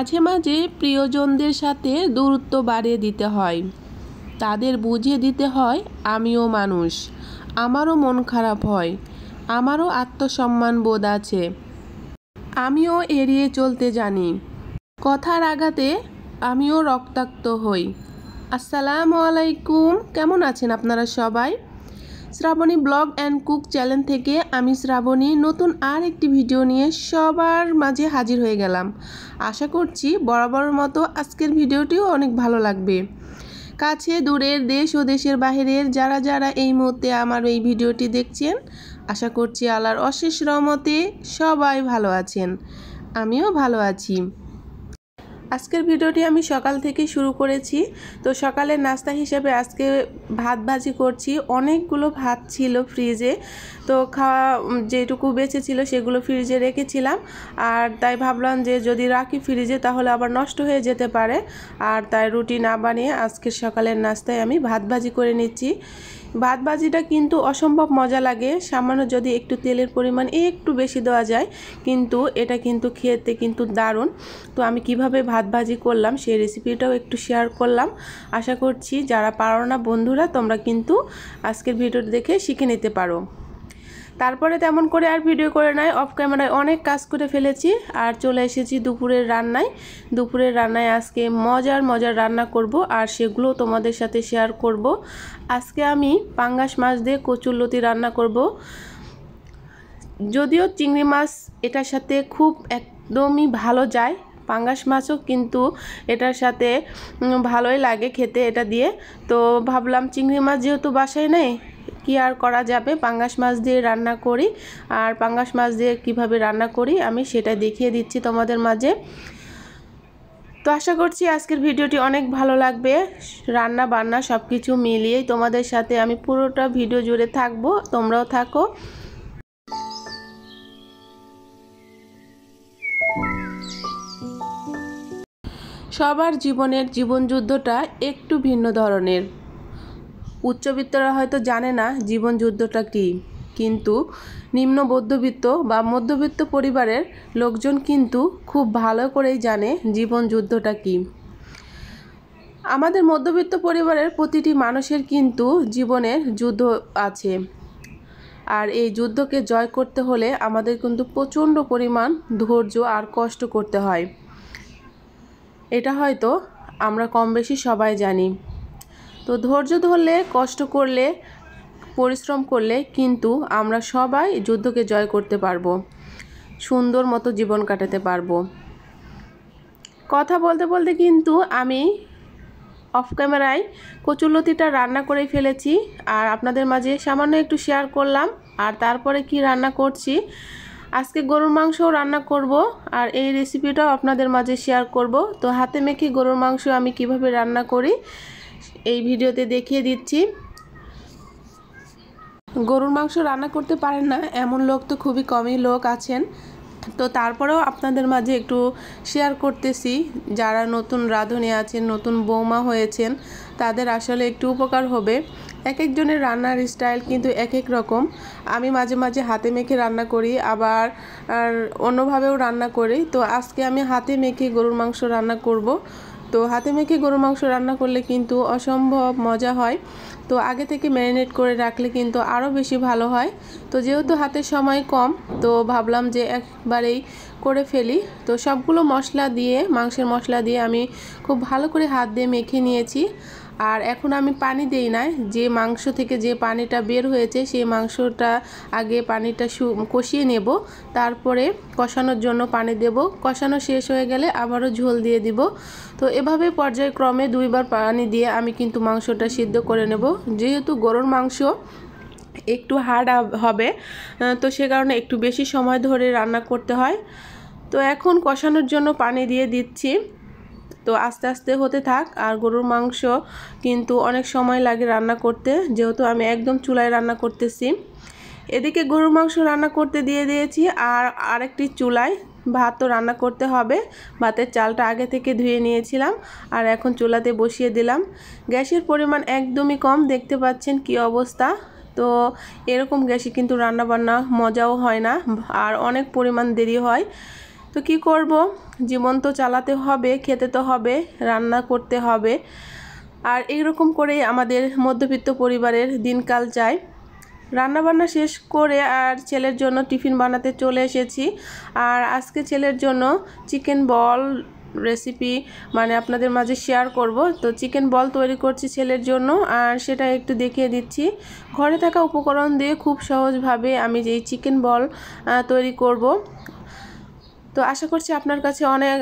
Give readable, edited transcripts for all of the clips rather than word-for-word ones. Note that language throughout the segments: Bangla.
মাঝে মাঝে প্রিয়জনদের সাথে দূরত্ব বাড়িয়ে দিতে হয়, তাদের বুঝিয়ে দিতে হয় আমিও মানুষ, আমারও মন খারাপ হয়, আমারও আত্মসম্মান বোধ আছে, আমিও এড়িয়ে চলতে জানি, কথার আঘাতে আমিও রক্তাক্ত হই। আসসালামু আলাইকুম, কেমন আছেন আপনারা সবাই? Shrabani blog and cook channel থেকে আমি শ্রাবণী নতুন আর একটি ভিডিও নিয়ে সবার মাঝে হাজির হয়ে গেলাম। আশা করছি বরাবরের মতো আজকের ভিডিওটিও অনেক ভালো লাগবে। কাছে দূরের দেশ ও দেশের বাহিরের যারা যারা এই মুহূর্তে আমার এই ভিডিওটি দেখছেন, আশা করছি আল্লাহর অশেষ রহমতে সবাই ভালো আছেন, আমিও ভালো আছি। আজকের ভিডিওটি আমি সকাল থেকে শুরু করেছি। তো সকালের নাস্তা হিসেবে আজকে ভাত ভাজি করছি। অনেকগুলো ভাত ছিল ফ্রিজে, তো খাওয়া যেটুকু বেঁচে ছিল সেগুলো ফ্রিজে রেখেছিলাম। আর তাই ভাবলাম যে যদি রাখি ফ্রিজে তাহলে আবার নষ্ট হয়ে যেতে পারে, আর তাই রুটি না বানিয়ে আজকের সকালের নাস্তায় আমি ভাত ভাজি করে নিচ্ছি। ভাত ভাজিটা কিন্তু অসম্ভব মজা লাগে, সামান্য যদি একটু তেলের পরিমাণ একটু বেশি দেওয়া যায়, কিন্তু এটা কিন্তু খেতে কিন্তু দারুণ। তো আমি কিভাবে ভাত ভাজি করলাম সেই রেসিপিটাও একটু শেয়ার করলাম। আশা করছি যারা পারো না বন্ধুরা তোমরা কিন্তু আজকের ভিডিওটা দেখে শিখে নিতে পারো। তারপরে তেমন করে আর ভিডিও করে নাই, অফ ক্যামেরায় অনেক কাজ করে ফেলেছি আর চলে এসেছি দুপুরের রান্নায়। দুপুরের রান্নায় আজকে মজার মজার রান্না করব আর সেগুলো তোমাদের সাথে শেয়ার করব। আজকে আমি পাঙ্গাস মাছ দিয়ে কচুরলতি রান্না করব। যদিও চিংড়ি মাছ এটার সাথে খুব একদমই ভালো যায়, পাঙ্গাস মাছও কিন্তু এটার সাথে ভালোই লাগে খেতে এটা দিয়ে। তো ভাবলাম চিংড়ি মাছ যেহেতু বাসায় নেই, কি আর করা যাবে, পাঙ্গাস মাছ দিয়ে রান্না করি। আর পাঙ্গাস মাছ দিয়ে কিভাবে রান্না করি আমি সেটা দেখিয়ে দিচ্ছি তোমাদের মাঝে। তো আশা করছি আজকের ভিডিওটি অনেক ভালো লাগবে। রান্না বান্না সব কিছু মিলিয়েই তোমাদের সাথে আমি পুরোটা ভিডিও জুড়ে থাকবো, তোমরাও থাকো। সবার জীবনের জীবনযুদ্ধটা একটু ভিন্ন ধরনের। উচ্চবিত্তরা হয়তো জানে না জীবনযুদ্ধটা কী, কিন্তু নিম্ন মধ্যবিত্ত বা মধ্যবিত্ত পরিবারের লোকজন কিন্তু খুব ভালো করেই জানে জীবনযুদ্ধটা কী। আমাদের মধ্যবিত্ত পরিবারের প্রতিটি মানুষের কিন্তু জীবনের যুদ্ধ আছে, আর এই যুদ্ধকে জয় করতে হলে আমাদের কিন্তু প্রচণ্ড পরিমাণ ধৈর্য আর কষ্ট করতে হয়। এটা হয়তো আমরা কম বেশি সবাই জানি। তো ধৈর্য ধরলে, কষ্ট করলে, পরিশ্রম করলে কিন্তু আমরা সবাই যুদ্ধকে জয় করতে পারবো, সুন্দর মতো জীবন কাটাতে পারবো। কথা বলতে বলতে কিন্তু আমি অফ ক্যামেরায় কচুরলতিটা রান্না করে ফেলেছি আর আপনাদের মাঝে সামান্য একটু শেয়ার করলাম। আর তারপরে কি রান্না করছি, আজকে গরুর মাংসও রান্না করব আর এই রেসিপিটাও আপনাদের মাঝে শেয়ার করব। তো হাতে মেখে গরুর মাংস আমি কিভাবে রান্না করি এই ভিডিওতে দেখিয়ে দিচ্ছি। গরুর মাংস রান্না করতে পারেন না এমন লোক তো খুবই কমই লোক আছেন, তো তারপরেও আপনাদের মাঝে একটু শেয়ার করতেছি। যারা নতুন রাঁধুনি আছেন, নতুন বৌমা হয়েছেন, তাদের আসলে একটু উপকার হবে। এক একজনের রান্নার স্টাইল কিন্তু এক এক রকম। আমি মাঝে মাঝে হাতে মেখে রান্না করি, আবার অন্যভাবেও রান্না করি। তো আজকে আমি হাতে মেখে গরুর মাংস রান্না করব। তো হাতে মেখে গরুর মাংস রান্না করলে কিন্তু অসম্ভব মজা হয়। তো আগে থেকে ম্যারিনেট করে রাখলে কিন্তু আরও বেশি ভালো হয়। তো যেহেতু হাতে সময় কম, তো ভাবলাম যে একবারেই করে ফেলি। তো সবগুলো মশলা দিয়ে, মাংসের মশলা দিয়ে আমি খুব ভালো করে হাত দিয়ে মেখে নিয়েছি। আর এখন আমি পানি দেই না, যে মাংস থেকে যে পানিটা বের হয়েছে সেই মাংসটা আগে পানিটা কষিয়ে নেব, তারপরে কষানোর জন্য পানি দেব। কষানো শেষ হয়ে গেলে আবারও ঝোল দিয়ে দিব। তো এভাবে পর্যায়ক্রমে দুইবার পানি দিয়ে আমি কিন্তু মাংসটা সিদ্ধ করে নেব। যেহেতু গরুর মাংস একটু হার্ড হবে, তো সে কারণে একটু বেশি সময় ধরে রান্না করতে হয়। তো এখন কষানোর জন্য পানি দিয়ে দিচ্ছি। তো আস্তে আস্তে হতে থাক। আর গরুর মাংস কিন্তু অনেক সময় লাগে রান্না করতে, যেহেতু আমি একদম চুলায় রান্না করতেছি। এদিকে গরুর মাংস রান্না করতে দিয়ে দিয়েছি, আর আরেকটি চুলায় ভাতও রান্না করতে হবে। ভাতের চালটা আগে থেকে ধুয়ে নিয়েছিলাম আর এখন চুলাতে বসিয়ে দিলাম। গ্যাসের পরিমাণ একদমই কম, দেখতে পাচ্ছেন কি অবস্থা। তো এরকম গ্যাসে কিন্তু রান্নাবান্না মজাও হয় না আর অনেক পরিমাণ দেরি হয়। তো কি করব, জীবন তো চালাতে হবে, খেতে তো হবে, রান্না করতে হবে। আর এইরকম করেই আমাদের মধ্যবিত্ত পরিবারের দিনকাল যায়। রান্নাবান্না শেষ করে আর ছেলের জন্য টিফিন বানাতে চলে এসেছি। আর আজকে ছেলের জন্য চিকেন বল রেসিপি আপনাদের মাঝে শেয়ার করব। তো চিকেন বল তৈরি করছি ছেলের জন্য, আর সেটা একটু দেখিয়ে দিচ্ছি। ঘরে থাকা উপকরণ দিয়ে খুব সহজভাবে আমি যেই চিকেন বল তৈরি করব। তো আশা করছি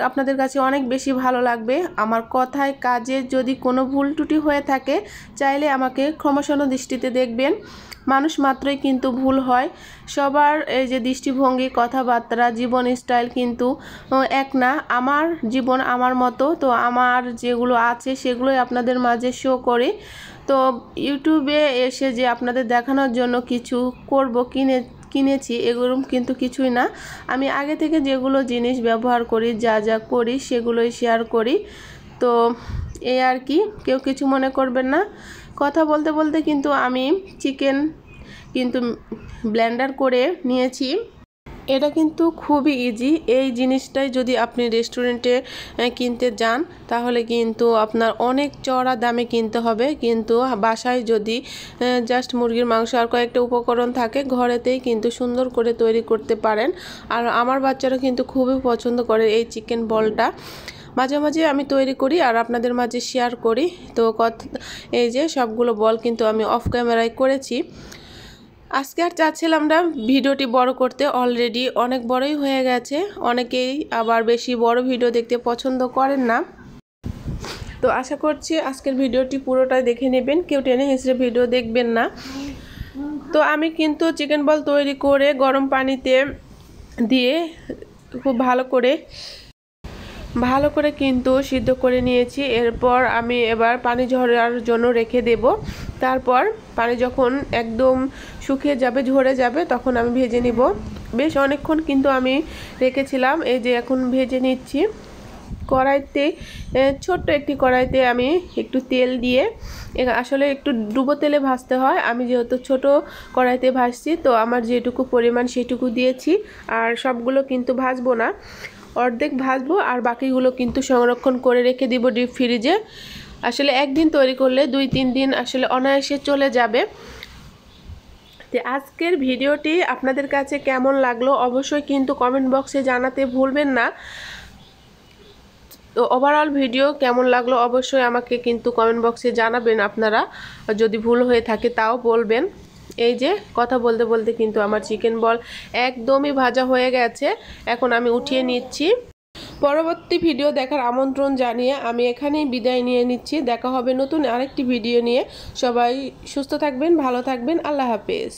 আপনাদের কাছে অনেক বেশি ভালো লাগবে। আমার কথায় কাজে যদি কোনো ভুল ত্রুটি হয়ে থাকে চাইলে আমাকে ক্ষমাসুন্দর দৃষ্টিতে দেখবেন। মানুষ মাত্রই কিন্তু ভুল হয়। সবার এই যে দৃষ্টিভঙ্গি, কথাবার্তা, জীবন স্টাইল কিন্তু এক না। আমার জীবন আমার মতো, তো আমার যেগুলো আছে সেগুলোই আপনাদের মাঝে শো করি। তো ইউটিউবে এসে যে আপনাদের দেখানোর জন্য কিছু কিনেছি এগুলো কিন্তু কিছুই না। আমি আগে থেকে যেগুলো জিনিস ব্যবহার করি, যা যা করি সেগুলোই শেয়ার করি। তো এই আর কি, কেউ কিছু মনে করবেন না। কথা বলতে বলতে কিন্তু আমি চিকেন ব্লেন্ডার করে নিয়েছি। এটা কিন্তু খুবই ইজি। এই জিনিসটাই যদি আপনি রেস্টুরেন্টে কিনতে যান তাহলে কিন্তু আপনার অনেক চড়া দামে কিনতে হবে, কিন্তু বাসায় যদি জাস্ট মুরগির মাংস আর কয়েকটা উপকরণ থাকে ঘরেতেই কিন্তু সুন্দর করে তৈরি করতে পারেন। আর আমার বাচ্চারা কিন্তু খুবই পছন্দ করে এই চিকেন বলটা। মাঝে মাঝে আমি তৈরি করি আর আপনাদের মাঝে শেয়ার করি। তো এই যে সবগুলো বল কিন্তু আমি অফ ক্যামেরায় করেছি। আজকে আর চাচ্ছিলাম না ভিডিওটি বড় করতে, অলরেডি অনেক বড়ই হয়ে গেছে। অনেকেই আবার বেশি বড় ভিডিও দেখতে পছন্দ করেন না। তো আশা করছি আজকের ভিডিওটি পুরোটাই দেখে নেবেন, কেউ টেনে হিঁচড়ে ভিডিও দেখবেন না। তো আমি কিন্তু চিকেন বল তৈরি করে গরম পানিতে দিয়ে খুব ভালো করে কিন্তু সিদ্ধ করে নিয়েছি। এরপর আমি এবার পানি ঝরার জন্য রেখে দেব। তারপর পানি যখন একদম শুকিয়ে যাবে, ঝরে যাবে, তখন আমি ভেজে নিব। বেশ অনেকক্ষণ কিন্তু আমি রেখেছিলাম। এই যে এখন ভেজে নিচ্ছি। কড়াইতে, ছোট্ট একটি কড়াইতে আমি একটু তেল দিয়ে, আসলে একটু ডুবো তেলে ভাজতে হয়। আমি যেহেতু ছোট কড়াইতে ভাজছি, তো আমার যেটুকু পরিমাণ সেটুকু দিয়েছি। আর সবগুলো কিন্তু ভাজবো না, অর্ধেক ভাজবো আর বাকিগুলো কিন্তু সংরক্ষণ করে রেখে দিব ডিপ ফ্রিজে। আসলে একদিন তৈরি করলে 2-3 দিন আসলে অনায়াসে চলে যাবে। তো আজকের ভিডিওটি আপনাদের কাছে কেমন লাগলো অবশ্যই কিন্তু কমেন্ট বক্সে জানাতে ভুলবেন না। তো ওভারঅল ভিডিও কেমন লাগলো অবশ্যই আমাকে কিন্তু কমেন্ট বক্সে জানাবেন। আপনারা যদি ভুল হয়ে থাকে তাও বলবেন। এই যে কথা বলতে বলতে কিন্তু আমার চিকেন বল একদমই ভাজা হয়ে গেছে। এখন আমি উঠিয়ে নিচ্ছি। পরবর্তী ভিডিও দেখার আমন্ত্রণ জানিয়ে আমি এখানেই বিদায় নিয়ে নিচ্ছি। দেখা হবে নতুন আরেকটি ভিডিও নিয়ে। সবাই সুস্থ থাকবেন, ভালো থাকবেন। আল্লাহ হাফেজ।